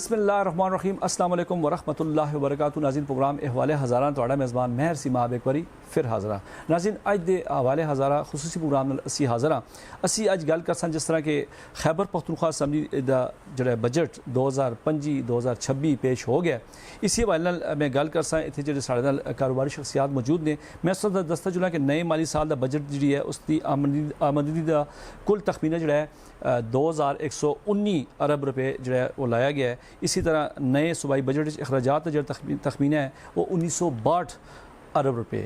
بسم اللہ الرحمن الرحیم السلام علیکم ورحمۃ اللہ وبرکاتہ ناظرین پروگرام احوال ہزارہ تواڈا میزبان مہر سیماب ایک باری پھر حاضر ہاں ناظرین اج دے حوالے ہزارہ خصوصی پروگرام اسی حاضر ہاں اسی اج گل کرساں جس طرح کہ خیبر پختونخوا اسمبلی دا جڑا بجٹ 2025-2026 پیش ہو گیا اسی حوالے نال میں گل کرساں اتنے جڑے ساڈے نال کاروباری شخصیات موجود نے میں اس دا دستا چلا کہ نئے مالی سال دا بجٹ جڑی ہے اس دی آمدنی دا کل تخمینہ جڑا ہے 2119 ارب روپے جو ہے وہ لایا گیا ہے. اسی طرح نئے صوبائی بجٹ اخراجات کا جو تخمینہ ہے وہ 1962 ارب روپے.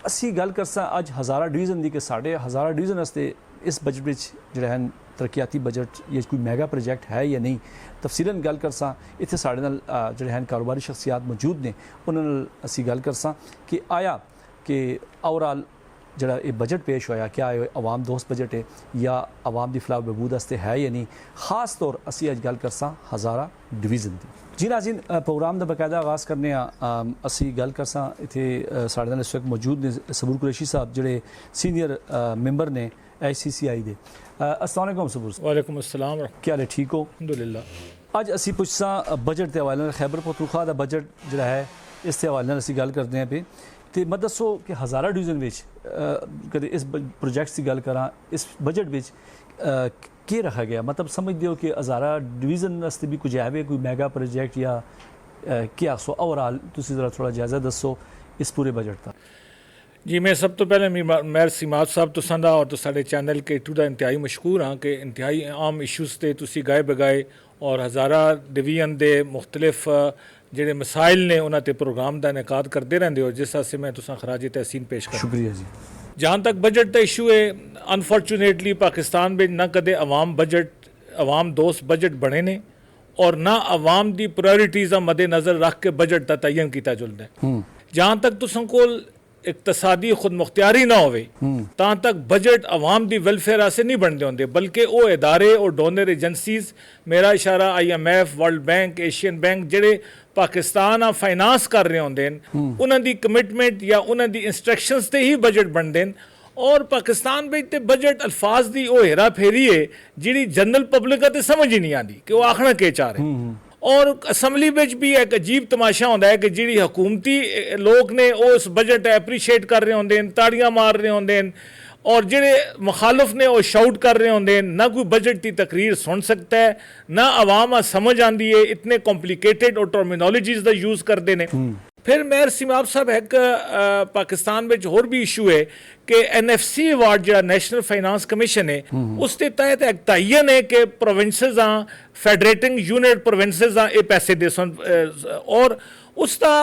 اسی گل کرساں اج ہزارہ ڈویژن دی کہ ساڈے ہزارہ ڈویژن واسطے اس بجٹ وچ جو ہے ترقیاتی بجٹ یہ کوئی میگا پروجیکٹ ہے یا نہیں تفصیلاً گل کرساں اتنے ساڈے نال جو ہے کاروباری شخصیات موجود نے انہاں نال اسی گل کرساں کہ آیا کہ اوورآل جڑا یہ بجٹ پیش ہویا کیا عوام دوست بجٹ ہے یا عوام دی فلاح و بہبود واسطے ہے یا نہیں. خاص طور اسی اج گل کرساں ہزارہ ڈویژن دی. جی ناظرین پروگرام دا باقاعدہ آغاز کرنے اسی گل کرساں اتنے ساڈے نال اس وقت موجود نے صبور قریشی صاحب جڑے سینئر ممبر نے ICCI دے. السلام علیکم صبور صاحب. وعلیکم السلام. کیا حال ہے؟ ٹھیک ہو؟ الحمدللہ. اج اسی پوچھساں بجٹ کے حوالے نال خیبر پختونخوا دا بجٹ جڑا ہے اس کے حوالے نال اسی گل کرتے ہیں پہ تو میں دسو کہ ہزارہ ڈویژن کدے اس پروجیکٹس کی گل کراں اس بجٹ کی رکھا گیا مطلب سمجھ دیو کہ ہزارہ ڈویژن واسطے بھی کچھ ہے کوئی میگا پروجیکٹ یا کیا سو اوورآل تسی ذرا تھوڑا جائزہ دسو اس پورے بجٹ کا. جی میں سب تو پہلے مہر سیماب صاحب تو سندا اور تو سارے چینل کے ٹو دا انتہائی مشکور ہاں کہ انتہائی عام ایشوز تے تسی گائے بگائے اور ہزارہ ڈویژن دے مختلف جڑے مسائل نے انہاں تے پروگرام دا انعقاد کرتے رہندے ہو جس سے میں تساں خراج تحسین پیش کروں. شکریہ جی. جہاں تک بجٹ دا ایشو ہے انفارچونیٹلی پاکستان میں نہ کدے عوام دوست بجٹ بنے نے اور نہ عوام دی پرائرٹیز مد نظر رکھ کے بجٹ دا تعین کیتا جلدا ہے. جہاں تک تساں کول اقتصادی خود مختاری نہ ہوئے تاں تک بجٹ عوام دی ویلفیئر آسے نہیں بن دے ہوندے بلکہ وہ ادارے اور ڈونر ایجنسیز میرا اشارہ IMF world bank Asian bank جڑے پاکستان فائنانس کر رہے ہوندے انہاں دی کمٹمنٹ یا انہاں دی انسٹرکشنز تے ہی بجٹ بن دین. اور پاکستان میں تے بجٹ الفاظ دی وہ ہیرا پھیری ہے جڑی جنرل پبلک تے سمجھ ہی نہیں آندی کہ وہ آکھنا کے چاہ رہے. اور اسمبلی وچ بھی ایک عجیب تماشا ہوتا ہے کہ جڑی حکومتی لوگ نے اس بجٹ اپریشیٹ کر رہے ہوندے تاڑیاں مار رہے ہوندے اور جڑے مخالف نے وہ شاؤٹ کر رہے ہوندے نہ کوئی بجٹ کی تقریر سن سکتا ہے نہ عوام سمجھ آندی ہے اتنے کمپلیکیٹڈ اور ٹرمینالوجیز دا یوز کرتے ہیں. پھر مہر سیماب صاحب ایک پاکستان میں اور بھی ایشو ہے کہ NFC ایوارڈ جڑا نیشنل فائنانس کمیشن ہے اس کے تحت ایک تعین ہے کہ پروونسز فیڈریٹنگ یونٹ پروونسز یہ پیسے دے سن اور اس کا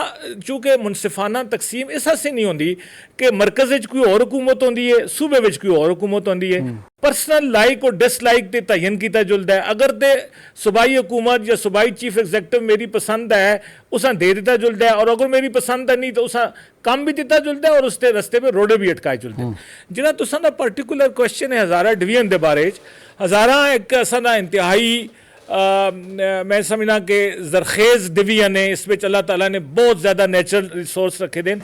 چونکہ منصفانہ تقسیم اس سے نہیں ہوندی کہ مرکز کوئی اور حکومت ہوندی ہے صوبے وچ کوئی اور حکومت ہوندی ہے. پرسنل لائک اور ڈس لائک تے تعین کیتا جلدا ہے. اگر تے صوبائی حکومت یا صوبائی چیف ایگزیکٹو میری پسند ہے اساں دے دیتا جلدا ہے اور اگر میری پسند ہے نہیں تو اساں کام بھی دیتا جلدا ہے اور اس تے رستے پہ روڈے بھی اٹکائے جلدے ہیں. جنہاں تساں دا پرٹیکولر کوشچن ہے ہزارہ ڈویژن دے بارے ہزارہ ایک اساں دا انتہائی میں سمجھنا کہ زرخیز ڈویژن ہے. اس میں اللہ تعالیٰ نے بہت زیادہ نیچرل ریسورس رکھے دیں.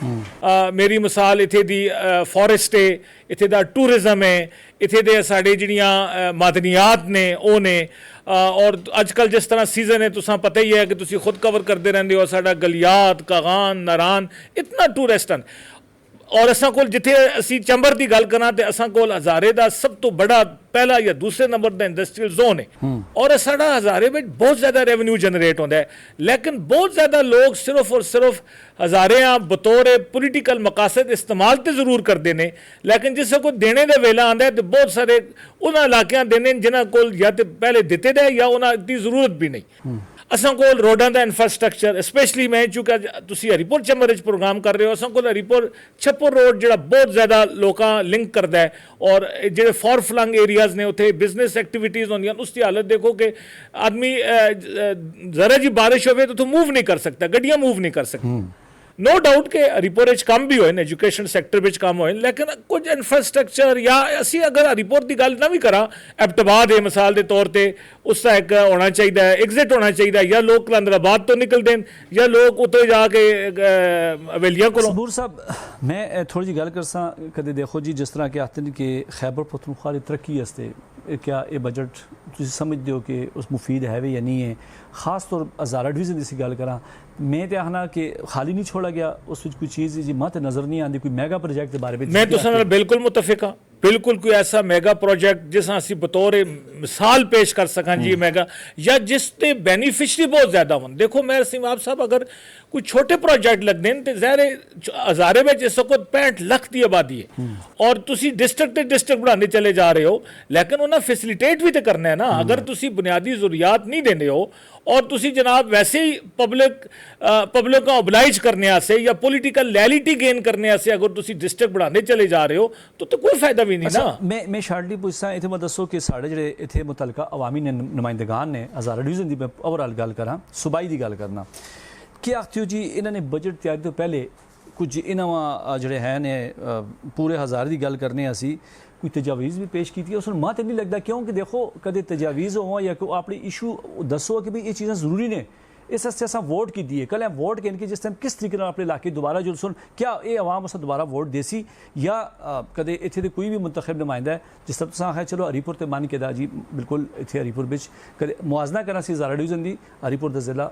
میری مثال اتھے دی فارسٹ ہے اتھے دا ٹورزم ہے اتھے دے ساڑے جڑیاں معدنیات نے او نے اور اج کل جس طرح سیزن ہے تساں پتہ ہی ہے کہ تسی خود کور کرتے رہندے ہو ساڈا گلیات کاغان ناران اتنا ٹورسٹ اور اساں کول جتھے اسی چمبر دی گل کراں تے اساں کول ہزارے دا سب تو بڑا پہلا یا دوسرے نمبر دا انڈسٹریل زون ہے اور ساڈا ہزارے وچ بہت زیادہ ریونیو جنریٹ ہوندا ہے لیکن بہت زیادہ لوگ صرف اور صرف ہزارے بطور پولیٹیکل مقاصد استعمال تے ضرور کرتے ہیں لیکن جسے کو دینے دے ویلا آندا ہے تے بہت سارے انہاں علاقیاں دینے جنہاں کول یا تے پہلے دیتے دے یا انہاں دی ضرورت بھی نہیں. اساں کول روڈاں دا انفراسٹرکچر اسپیشلی میں چونکہ تسی ہری پور چمبر وچ پروگرام کر رہے ہو اساں کول ہری پور چھپر روڈ جڑا بہت زیادہ لوکاں لنک کردا ہے اور جڑے فار فلنگ ایریاز نے اتھے بزنس ایکٹیویٹیز ہوندیاں اس دی حالت دیکھو کہ آدمی ذرا جی بارش ہوئے تو موو نہیں کر سکتا گڈیاں موو نہیں کر سکتی. نو ڈاؤٹ کہ ہری پور کم بھی ہوئے ایجوکیشن سیکٹر کم ہوئے لیکن کچھ انفراسٹرکچر یا اسی اگر ہری پور کی گل نہ بھی کرا ایبٹباد ہے مثال کے طور پہ اس کا ایک ہونا چاہیے ایگزٹ ہونا چاہیے یا لوگ کلندر آباد تو نکل دیں یا لوگ اتنے جا کے حویلیاں کو. صبور صاحب میں تھوڑی جی گل کرساں کدے دیکھو جی جس طرح کہ آتے ہیں کہ خیبر پختونخوا کی ترقی واسطے کیا یہ بجٹ تسی سمجھتے ہو کہ اس مفید ہے یا نہیں ہے؟ خاص طور ہزارہ ڈویژن کی گل کراں میں تے آخنا کہ خالی نہیں چھوڑا گیا اس وچ کوئی چیز جی مت نظر نہیں آتی کوئی میگا پروجیکٹ کے بارے میں تو سن بالکل متفق ہاں بالکل کوئی ایسا میگا پروجیکٹ جس اسی بطور مثال پیش کر سکاں جی میگا یا جس تے بینیفیشری بہت زیادہ ہون. دیکھو میں سیماب صاحب اگر کوئی چھوٹے پروجیکٹ لگ دیں تو ظاہر ہزارے میں اس وقت 65 لاکھ کی آبادی ہے اور تسی ڈسٹرکٹ تے ڈسٹرکٹ بڑھانے چلے جا رہے ہو لیکن انہیں فیسیلیٹیٹ بھی تو کرنا ہے نا. اگر تسی بنیادی ضروریات نہیں دینے ہو اور تسی جناب ویسے ہی پبلک کو اوبلائج کرنے سے یا پولیٹیکل لیلٹی گین کرنے سے اگر تسی ڈسٹرکٹ بڑھانے چلے جا رہے ہو تو کوئی فائدہ بھی نہیں نا. میں شارٹلی پوچھتا اتنے میں دسو کہ سارے جڑے اتنے متعلقہ عوامی نمائندگان نے ہزارہ ڈویژن کی میں اوورآل گل کراں صوبائی کی گل کرنا کیا آختی ہو جی انہوں نے بجٹ تیاری تو پہلے کچھ انہوں جڑے ہیں نے پورے ہزار کی گل کرنے اسی کوئی تجاویز بھی پیش کی اس میں ماں تو نہیں لگتا کیونکہ دیکھو کدے تجاویز ہو یا کوئی اپنی ایشو دسو کہ بھئی یہ چیزیں ضروری نے اس واسطے اصل ووٹ کی دیے کل ووٹ کے ان کی جس ٹائم کس طریقے اپنے علاقے دوبارہ جو سن کیا یہ عوام اس دوبارہ ووٹ دے سی یا کدے اتنے کوئی بھی منتخب نمائندہ ہے جس طرح تصا ہے چلو ہری پور تے من کے دا جی بالکل اتنے ہری پور بچ کدے موازنہ کرنا سی ہزارہ ڈویژن دی ہری پور دا ضلع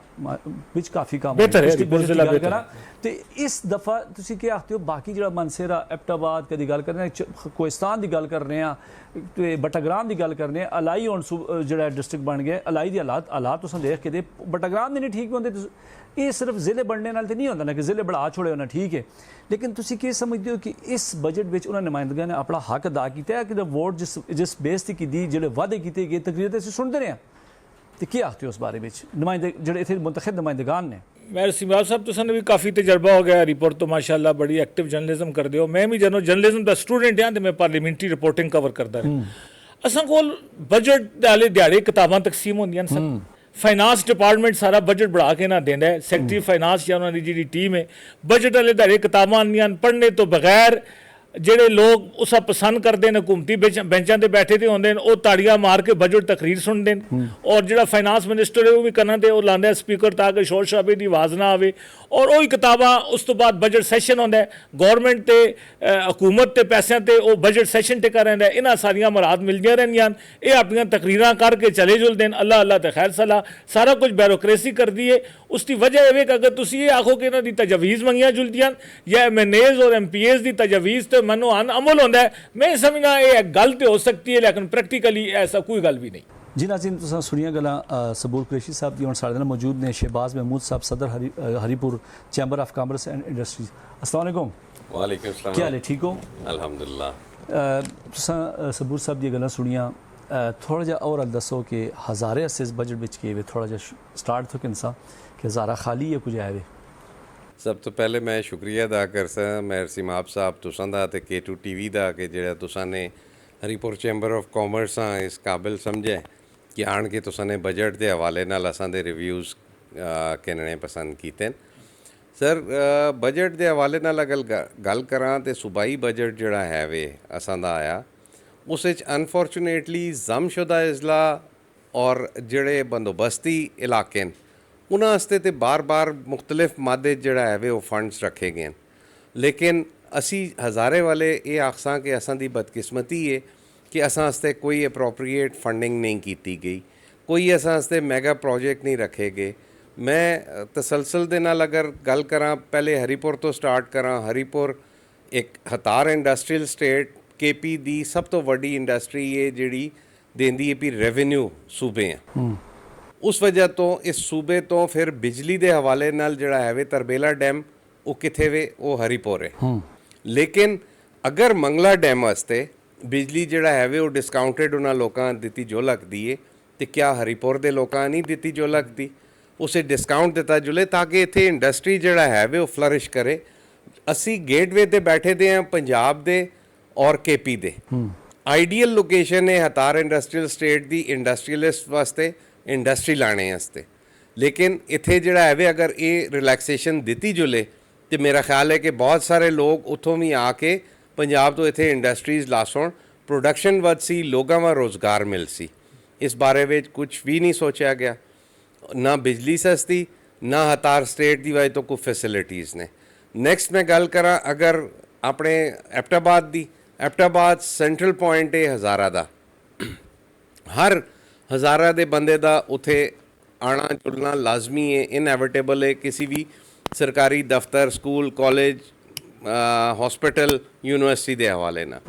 بچ کافی کام بہتر ہے تو اس دفعہ تسی کیا آختے ہو باقی جڑا منصیرہ ایبٹ آباد کدی گل کرنے کوہستان دی گل کرنے ہیں بٹاگرام دی گل کرنے الائی ہن جڑا ڈسٹرکٹ بن گیا الائی دی حالات تساں دیکھ کے دے بٹاگرام دی نہیں ٹھیک ہوندے یہ صرف ضلع بننے نال تے نہیں ہوندا نا کہ ضلع بڑھا چھوڑے ہونا ٹھیک ہے لیکن تسی کی سمجھتے ہو کہ اس بجٹ وچ انہاں نمائندگاں نے اپنا حق ادا کیتا ہے کہ ووٹ جس بیس تے کی جڑے وعدے کیتے گئے تقریر تے سنتے رہے ہیں تو کیا آختے ہو اس بارے میں نمائندے جڑے اتنے منتخب نمائندگان نے؟ میں سیماب صاحب تو بھی کافی تجربہ ہو گیا رپورٹ تو ماشاءاللہ بڑی ایکٹیو جرنلزم کر دیو میں بھی جرنلزم دا سٹوڈنٹ ہاں تو میں پارلیمنٹری رپورٹنگ کور کرتا رہا اساں کول بجٹ والے دیہڑے کتاباں تقسیم ہوندیاں سر فائنانس ڈپارٹمنٹ سارا بجٹ بڑھا کے نہ دیندا ہے سیکٹری فائنانس یا انہاں دی جڑی ٹیم ہے بجٹ والے دیہڑے کتاباں آندیاں پڑھنے تو بغیر جڑے لوگ اسا پسند کرتے ہیں حکومتی بینچاں تے بیٹھے تے ہوندے ہیں وہ تاڑیاں مار کے بجٹ تقریر سنتے ہیں اور جڑا فائنانس منسٹر ہے وہ بھی کرنا تے وہ لاندا ہے سپیکر تاکہ شور شرابے دی آواز نہ آوے اور وہی کتاباں اس تو بعد بجٹ سیشن ہوندا ہے گورنمنٹ تے حکومت تے پیسے تے وہ بجٹ سیشن تے کر رہندا ہے انہاں ساریاں مراد ملدیاں رہندیاں یہ اپنی تقریراں کر کے چلے جلدے ہیں اللہ اللہ تے خیر صلاح سارا کچھ بیوروکریسی کر دی ہے. اس کی وجہ یہ کہ اگر تسی یہ آخو کہ انہاں دی تجاویز منگیاں جلدیاں یا ایم این ایز اور ایم پی ایز دی تجاویز تے منو عمل ہوتا ہے میں سمجھنا یہ گل تو ہو سکتی ہے لیکن پریکٹیکلی ایسا کوئی گل بھی نہیں. جی ناظرین تساں سنیاں گلاں صبور قریشی صاحب دی ہن سارے نال موجود نے شہباز محمود صاحب صدر ہری پور chamber of commerce and industries. السلام علیکم. وعلیکم السلام. کیا حال ہے ٹھیک ہو؟ الحمدللہ. تساں صبور صاحب دی گلاں سنیاں تھوڑا جا اور دسو کہ ہزارے اسے اس بجٹ وچ کے تھوڑا جا سٹارٹ تھو کنسا کہ ہزارہ خالی ہے کچھ ہے وے. سب تو پہلے میں شکریہ ادا کرساں مہر سیماب صاحب تساں دا تے K2 TV دا کہ جڑا تساں نے ہری پور چیمبر آف کامرس اس قابل سمجھے کہ آن کے تساں نے بجٹ دے حوالے نال اساں دے ریویوز کہنے پسند کیتے. سر بجٹ دے حوالے نال اگر گل کراں تے صوبائی بجٹ جڑا ہے وے اساں دا آیا اس وچ انفارچونیٹلی ضم شدہ اضلاع اور جڑے بندوبستی علاقے انہاں واسطے تے بار بار مختلف مادے جڑا ہے وہ فنڈس رکھے گئے لیکن اسی ہزارے والے یہ آخساں کہ اساں دی بدقسمتی ہے کہ اساں واسطے کوئی اپروپریٹ فنڈنگ نہیں کیتی گئی کوئی اساں واسطے میگا پروجیکٹ نہیں رکھے گئے. میں تسلسل دے نال اگر گل کراں پہلے ہری پور تو سٹارٹ کراں. ہری پور ایک ہتار انڈسٹریل اسٹیٹ KP دی سب تو وڈی انڈسٹری ہے جیڑی دیندی ہے پی ریونیو صوبے ہیں. اس وجہ تو اس صوبے تو پھر بجلی دے حوالے نال جڑا ہے تربیلا ڈیم وہ کتھے وے وہ ہری پور ہے. لیکن اگر منگلا ڈیم واسطے بجلی جڑا ہے وہ ڈسکاؤنٹڈ انہاں لوکاں دتی جو لگتی ہے تو کیا ہری پور دے لوکاں نہیں دتی جو لگتی اسے ڈسکاؤنٹ دیتا جلے تاکہ اتنے انڈسٹری جڑا ہے وہ فلرش کرے. اسی گیٹ وے تے بیٹھے دے ہیں پنجاب دے اور KP دے. آئیڈیل لوکیشن ہے ہتار انڈسٹریل اسٹیٹ دی انڈسٹریلسٹ واسطے انڈسٹری لانے واسطے لیکن اتنے جڑا ہے اگر یہ ریلیکسیشن دیتی جلے تو میرا خیال ہے کہ بہت سارے لوگ اتوں بھی آ کے پنجاب تو اتنے انڈسٹریز لا سن پروڈکشن ود سی لوگاں میں روزگار مل سی. اس بارے میں کچھ بھی نہیں سوچا گیا. نہ بجلی سستی نہ ہتار اسٹیٹ دی وجہ تو کوئی فیسلٹیز نے. نیکسٹ میں گل کراں اگر اپنے ایبٹ آباد دی ایبٹ آباد سینٹرل پوائنٹ ہے ہزارہ دا ਹਰ ਹਜ਼ਾਰਾਂ ਦੇ ਬੰਦੇ ਦਾ ਉੱਥੇ ਆਣਾ ਜੁਲਣਾ ਲਾਜ਼ਮੀ ਹੈ, ਇਨਐਵਿਟੇਬਲ ਹੈ ਕਿਸੇ ਵੀ ਸਰਕਾਰੀ ਦਫ਼ਤਰ, ਸਕੂਲ, ਕਾਲਜ, ਹਸਪੀਟਲ, ਯੂਨੀਵਰਸਿਟੀ ਦੇ ਹਵਾਲੇ ਨਾਲ।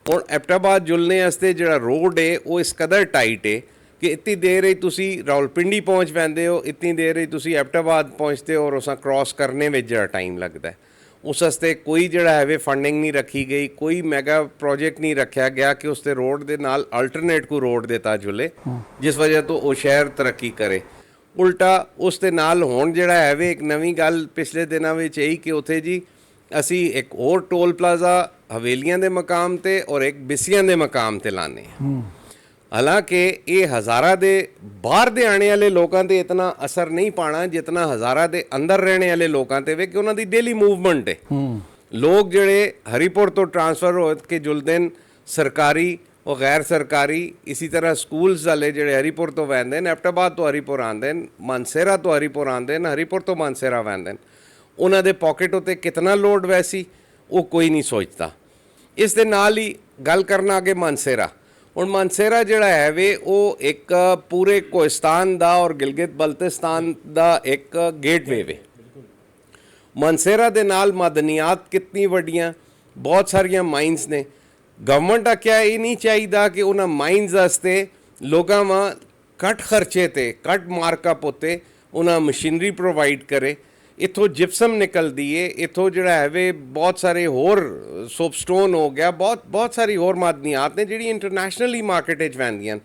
ਹੁਣ ਐਬਟਾਬਾਦ ਜੁਲਨੇ ਵਾਸਤੇ ਜਿਹੜਾ ਰੋਡ ਹੈ ਉਹ ਇਸ ਕਦਰ ਟਾਈਟ ਹੈ ਕਿ ਇਤਨੀ ਦੇਰ ਹੀ ਤੁਸੀਂ ਰਾਵਲਪਿੰਡੀ ਪਹੁੰਚ ਪੈਂਦੇ ਹੋ, ਇਤਨੀ ਦੇਰ ਹੀ ਤੁਸੀਂ ਐਬਟਾਬਾਦ ਪਹੁੰਚਦੇ ਹੋ, ਔਰ ਉਸਾਂ ਕ੍ਰਾਸ ਕਰਨੇ ਵਿੱਚ ਜਿਹੜਾ ਟਾਈਮ ਲੱਗਦਾ ਹੈ। ਉਸ ਵਾਸਤੇ ਕੋਈ ਜਿਹੜਾ ਹੈਵੇ ਫੰਡਿੰਗ ਨਹੀਂ ਰੱਖੀ ਗਈ, ਕੋਈ ਮੈਗਾ ਪ੍ਰੋਜੈਕਟ ਨਹੀਂ ਰੱਖਿਆ ਗਿਆ ਕਿ ਉਸ ਤੇ ਰੋਡ ਦੇ ਨਾਲ ਅਲਟਰਨੇਟ ਕੋਈ ਰੋਡ ਦਿੱਤਾ ਜੁਲੇ ਜਿਸ ਵਜ੍ਹਾ ਤੋਂ ਉਹ ਸ਼ਹਿਰ ਤਰੱਕੀ ਕਰੇ। ਉਲਟਾ ਉਸ ਦੇ ਨਾਲ ਹੁਣ ਜਿਹੜਾ ਹੈਵੇ ਇੱਕ ਨਵੀਂ ਗੱਲ ਪਿਛਲੇ ਦਿਨਾਂ ਵਿੱਚ ਇਹੀ ਕਿ ਉੱਥੇ ਜੀ ਅਸੀਂ ਇੱਕ ਹੋਰ ਟੋਲ ਪਲਾਜ਼ਾ ਹਵੇਲੀਆਂ ਦੇ ਮਕਾਮ ਤੇ ਔਰ ਇੱਕ ਬਿਸੀਆਂ ਦੇ ਮਕਾਮ ਤੇ ਲਾਣੇ ਹਾਂ। ਹਾਲਾਂਕਿ ਇਹ ਹਜ਼ਾਰਾਂ ਦੇ ਬਾਹਰ ਦੇ ਆਣੇ ਵਾਲੇ ਲੋਕਾਂ ਤੇ ਇਤਨਾ ਅਸਰ ਨਹੀਂ ਪਾਣਾ ਜਿਤਨਾ ਹਜ਼ਾਰਾਂ ਦੇ ਅੰਦਰ ਰਹਿਣੇ ਵਾਲੇ ਲੋਕਾਂ ਤੇ ਵੇ ਕਿ ਉਹਨਾਂ ਦੀ ਡੇਲੀ ਮੂਵਮੈਂਟ ਹੈ। ਲੋਕ ਜਿਹੜੇ ਹਰੀਪੁਰ ਤੋਂ ਟ੍ਰਾਂਸਫਰ ਹੋ ਕੇ ਜੁਲਦੇ ਨੇ, ਸਰਕਾਰੀ ਉਹ ਗੈਰ ਸਰਕਾਰੀ, ਇਸੇ ਤਰ੍ਹਾਂ ਸਕੂਲਸ ਵਾਲੇ ਜਿਹੜੇ ਹਰੀਪੁਰ ਤੋਂ ਵਹਿੰਦੇ ਨੇ, ਐਬਟਾਬਾਦ ਤੋਂ ਹਰੀਪੁਰ ਆਉਂਦੇ ਨੇ, ਮਾਨਸੇਰਾ ਤੋਂ ਹਰੀਪੁਰ ਆਉਂਦੇ ਨੇ, ਹਰੀਪੁਰ ਤੋਂ ਮਾਨਸੇਰਾ ਵਹਿੰਦੇ ਨੇ, ਉਹਨਾਂ ਦੇ ਪਾਕਟ ਉੱਤੇ ਕਿਤਨਾ ਲੋਡ ਵੈਸੀ ਉਹ ਕੋਈ ਨਹੀਂ ਸੋਚਦਾ। ਇਸ ਦੇ ਨਾਲ ਹੀ ਗੱਲ ਕਰਨਾ ਅੱਗੇ ਮਾਨਸੇਰਾ। ਹੁਣ ਮਾਨਸੇਰਾ ਜਿਹੜਾ ਹੈ ਵੇ ਉਹ ਇੱਕ ਪੂਰੇ ਕੋਹਿਸਤਾਨ ਦਾ ਔਰ ਗਿਲਗਿਤ ਬਲਤਿਸਤਾਨ ਦਾ ਇੱਕ ਗੇਟਵੇ ਵੇ। ਮਾਨਸੇਰਾ ਦੇ ਨਾਲ ਮਾਦਨੀਆਤ ਕਿਤਨੀ ਵੱਡੀਆਂ, ਬਹੁਤ ਸਾਰੀਆਂ ਮਾਈਨਸ ਨੇ। ਗਵਰਨਮੈਂਟ ਆਖਿਆ ਇਹ ਨਹੀਂ ਚਾਹੀਦਾ ਕਿ ਉਹਨਾਂ ਮਾਈਨਸ ਵਾਸਤੇ ਲੋਕਾਂ ਵਾਂ ਘੱਟ ਖਰਚੇ ਤੇ ਘੱਟ ਮਾਰਕਅਪ ਉੱਤੇ ਉਹਨਾਂ ਮਸ਼ੀਨਰੀ ਪ੍ਰੋਵਾਈਡ ਕਰੇ। ਇੱਥੋਂ ਜਿਪਸਮ ਨਿਕਲਦੀ ਏ, ਇੱਥੋਂ ਜਿਹੜਾ ਹੈਵੇ ਬਹੁਤ ਸਾਰੇ ਹੋਰ ਸੋਪਸਟੋਨ ਹੋ ਗਿਆ, ਬਹੁਤ ਸਾਰੀ ਹੋਰ ਮਾਦਨੀਆਤ ਨੇ ਜਿਹੜੀ ਇੰਟਰਨੈਸ਼ਨਲੀ ਮਾਰਕੀਟ ਵਿੱਚ ਵੈਂਦੀਆਂ।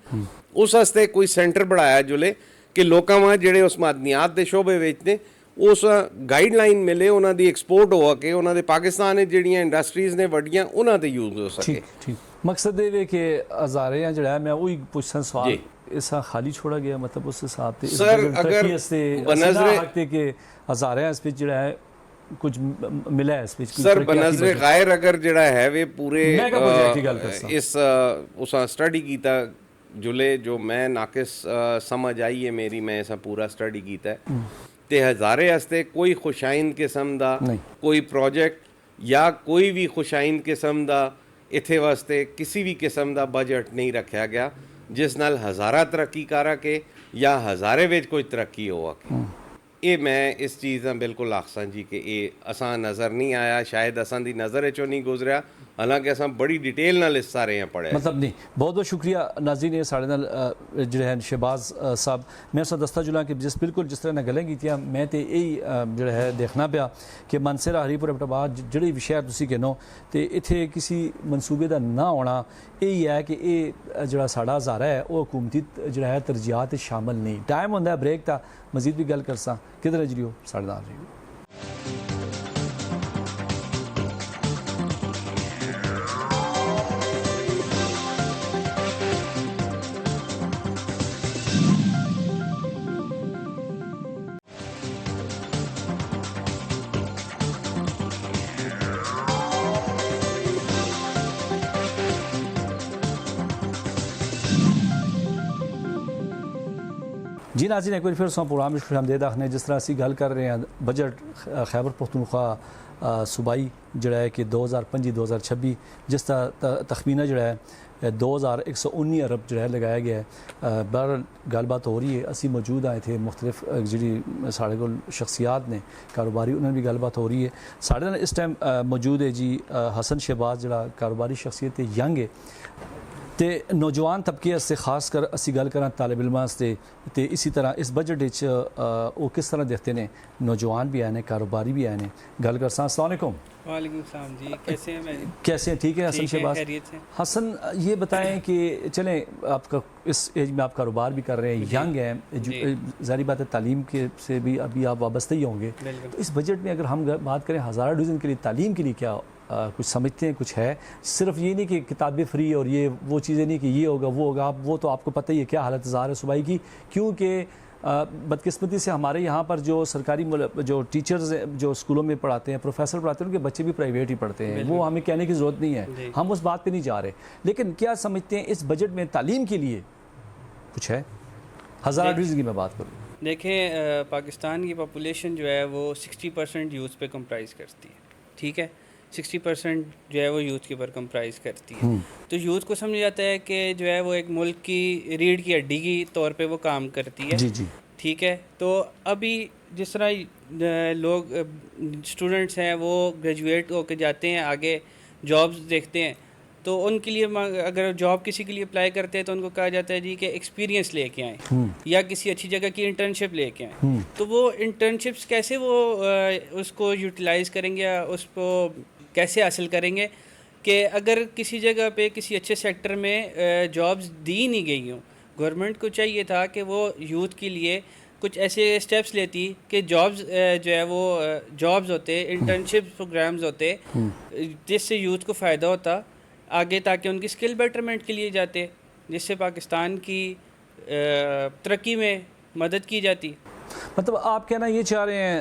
ਉਸ ਵਾਸਤੇ ਕੋਈ ਸੈਂਟਰ ਬਣਾਇਆ ਜੁਲੇ ਕਿ ਲੋਕਾਂ ਵਾਂ ਜਿਹੜੇ ਉਸ ਮਾਦਨੀਆਤ ਦੇ ਸ਼ੋਬੇ ਵਿੱਚ ਨੇ ਉਸ ਗਾਈਡਲਾਈਨ ਮਿਲੇ, ਉਹਨਾਂ ਦੀ ਐਕਸਪੋਰਟ ਹੋ ਕੇ ਉਹਨਾਂ ਦੇ ਪਾਕਿਸਤਾਨ ਵਿੱਚ ਜਿਹੜੀਆਂ ਇੰਡਸਟਰੀਜ਼ ਨੇ ਵੱਡੀਆਂ ਉਹਨਾਂ ਤੇ ਯੂਜ਼ ਹੋ ਸਕੇ। ਠੀਕ ਮਕਸਦ ਇਹ ਵੇ ਕਿ ਹਜ਼ਾਰੇ ਆ ਜਿਹੜਾ ਮੈਂ ਉਹੀ ਪੁੱਛਣ ਸਵਾਲ ਇਸਾ ਖਾਲੀ ਛੋੜਾ ਗਿਆ ਮਤਲਬ ਉਸ ਹਿਸਾਬ ਤੇ ਸਰ ਅਗਰ ਬਨਜ਼ਰੇ ਕਿ ਹਜ਼ਾਰੇ ਇਸ ਵਿੱਚ ਜਿਹੜਾ ਹੈ ਕੁਝ ਮਿਲਾ ਹੈ ਇਸ ਵਿੱਚ ਸਰ ਬਨਜ਼ਰੇ ਗੈਰ ਅਗਰ ਜਿਹੜਾ ਹੈ ਵੇ ਪੂਰੇ ਇਸ ਉਸਾਂ ਸਟੱਡੀ ਕੀਤਾ ਜੁਲੇ ਜੋ ਮੈਂ ਨਾਕਿਸ ਸਮਝ ਆਈ ਹੈ ਮੇਰੀ, ਮੈਂ ਇਸਾ ਪੂਰਾ ਸਟੱਡੀ ਕੀਤਾ ਤੇ ਹਜ਼ਾਰੇ ਵਾਸਤੇ ਕੋਈ ਖੁਸ਼ਾਇਨ ਕਿਸਮ ਦਾ ਕੋਈ ਪ੍ਰੋਜੈਕਟ ਜਾਂ ਕੋਈ ਵੀ ਖੁਸ਼ਾਇਨ ਕਿਸਮ ਦਾ ਇੱਥੇ ਵਾਸਤੇ ਕਿਸੇ ਵੀ ਕਿਸਮ ਦਾ ਬਜਟ ਨਹੀਂ ਰੱਖਿਆ ਗਿਆ ਜਿਸ ਨਾਲ ਹਜ਼ਾਰਾ ਤਰੱਕੀ ਕਰਾ ਕੇ ਜਾਂ ਹਜ਼ਾਰੇ ਵਿੱਚ ਕੋਈ ਤਰੱਕੀ ਹੋਆ ਕੇ। ਇਹ ਮੈਂ ਇਸ ਚੀਜ਼ ਦਾ ਬਿਲਕੁਲ ਆਖਸਾਂ ਜੀ ਕਿ ਇਹ ਅਸਾਂ ਨਜ਼ਰ ਨਹੀਂ ਆਇਆ, ਸ਼ਾਇਦ ਅਸਾਂ ਦੀ ਨਜ਼ਰ ਚੋਂ ਨਹੀਂ ਗੁਜ਼ਰਿਆ, ਹਾਲਾਂਕਿ ਅਸਾਂ ਬੜੀ ਡਿਟੇਲ ਨਾਲ ਇਸ ਸਾਰੇ ਪੜ੍ਹਿਆ। ਮਤਲਬ ਨਹੀਂ ਬਹੁਤ ਬਹੁਤ ਸ਼ੁਕਰੀਆ ਨਾਜ਼ਰੀਨ ਇਹ ਸਾਡੇ ਨਾਲ ਜਿਹੜੇ ਹਨ ਸ਼ਹਿਬਾਜ਼ ਸਾਹਿਬ ਮੈਂ ਉਸ ਦੱਸਦਾ ਜੁਲਾਂ ਕਿ ਬਿਲਕੁਲ ਜਿਸ ਤਰ੍ਹਾਂ ਨਾਲ ਗੱਲਾਂ ਕੀਤੀਆਂ ਮੈਂ ਤੇ ਇਹੀ ਜਿਹੜਾ ਹੈ ਦੇਖਣਾ ਪਿਆ ਕਿ ਮਾਨਸੇਰਾ ਹਰੀਪੁਰ ਐਬਟਾਬਾਦ ਜਿਹੜੇ ਵੀ ਸ਼ਹਿਰ ਤੁਸੀਂ ਕਹਿੰਦੇ ਤੇ ਇੱਥੇ ਕਿਸੇ ਮਨਸੂਬੇ ਦਾ ਨਾ ਹੋਣਾ ਇਹੀ ਹੈ ਕਿ ਇਹ ਜਿਹੜਾ ਸਾਡਾ ਹਜ਼ਾਰਾ ਹੈ ਉਹ ਹਕੂਮਤੀ ਜਿਹੜਾ ਹੈ ਤਰਜੀਹਾਤ ਸ਼ਾਮਲ ਨਹੀਂ। ਟਾਈਮ ਹੁੰਦਾ ਬ੍ਰੇਕ ਦਾ, ਮਜ਼ੀਦ ਵੀ ਗੱਲ ਕਰਸਾਂ ਕਿਧਰ ਜਰੀਓ ਸਾਡੇ ਨਾਲ ਰਹੀਓ। जी नाज़रीन एक बार फिर से प्रोग्राम में खुशामदीद आखने जिस तरह असी गल कर रहे हैं बजट खैबर पख्तूनख्वा सूबाई जड़ा है कि 2025-2026 जिस तखमीना जड़ा है 2119 अरब जो है लगाया गया है। बहरहाल गलबात हो रही है, असी मौजूद आए थे मुख्तलिफ जी साढ़े को शख्सियात ने कारोबारी उन्होंने भी गलबात हो रही है। साढ़े नाल इस टाइम मौजूद है जी हसन शहबाज जड़ा कारोबारी शख्सियत यंग है ਤੇ ਨੌਜਵਾਨ ਤਬਕੇ ਵਾਸਤੇ ਖਾਸ ਕਰ ਅਸੀਂ ਗੱਲ ਕਰਾਂ ਤਾਲਿਬ ਇਲਮਾਂ ਵਾਸਤੇ ਤੇ ਇਸੇ ਤਰ੍ਹਾਂ ਇਸ ਬਜਟ ਵਿੱਚ ਉਹ ਕਿਸ ਤਰ੍ਹਾਂ ਦੇਖते ਨੇ ਨੌਜਵਾਨ भी आए हैं कारोबारी भी आए हैं गल कर अस्सलाम वालेकुम। वालेकुम सलाम जी, कैसे हैं? मैं कैसे हैं? ठीक है हसन शहबाज। हसन ये बताएं कि चलें आपका इस एज में आप कारोबार भी कर रहे हैं, यंग हैं, ज़ाहिर बात है तालीम के से भी अभी आप वाबस्ते ही होंगे, तो इस बजट में अगर हम बात करें हज़ारा डिवीज़न के लिए तालीम के लिए क्या कुछ समझते हैं, कुछ है? सिर्फ ये नहीं कि किताबें फ्री और ये वो चीज़ें नहीं कि ये होगा वो होगा, आप वो तो आपको पता ही है क्या हालत ज़ाहिर है सूबाई की, क्योंकि बदकिस्मती से हमारे यहाँ पर जो सरकारी जो टीचर्स जो स्कूलों में पढ़ाते हैं, प्रोफेसर पढ़ाते हैं, उनके बच्चे भी प्राइवेट ही पढ़ते हैं, वो हमें कहने की ज़रूरत नहीं है, हम उस बात पे नहीं जा रहे। लेकिन क्या समझते हैं इस बजट में तालीम के लिए कुछ है? हज़ारा डिवीज़न की मैं बात करूँ, देखें पाकिस्तान की पॉपुलेशन जो है वो 60% यूथ पे कंप्राइज करती है, ठीक है। 60% جو ہے وہ یوتھ کے اوپر کمپرائز کرتی ہے. تو یوتھ کو سمجھ جاتا ہے کہ جو ہے وہ ایک ملک کی ریڑھ کی ہڈی کی طور پہ وہ کام کرتی ہے. جی جی ٹھیک ہے. تو ابھی جس طرح لوگ اسٹوڈنٹس ہیں وہ گریجویٹ ہو کے جاتے ہیں آگے جابس دیکھتے ہیں, تو ان کے لیے اگر جاب کسی کے لیے اپلائی کرتے ہیں تو ان کو کہا جاتا ہے جی کہ ایکسپیرینس لے کے آئیں یا کسی اچھی جگہ کی انٹرنشپ لے کے آئیں. تو وہ انٹرنشپس کیسے وہ اس کو یوٹیلائز کریں گے یا اس کو کیسے حاصل کریں گے کہ اگر کسی جگہ پہ کسی اچھے سیکٹر میں جابس دی نہیں گئی ہوں. گورنمنٹ کو چاہیے تھا کہ وہ یوتھ کے لیے کچھ ایسے اسٹیپس لیتی کہ جابز جو ہے وہ جابز ہوتے, انٹرنشپ پروگرامز ہوتے جس سے یوتھ کو فائدہ ہوتا آگے, تاکہ ان کی اسکل بیٹرمنٹ کے لیے جاتے, جس سے پاکستان کی ترقی میں مدد کی جاتی. مطلب آپ کہنا یہ چاہ رہے ہیں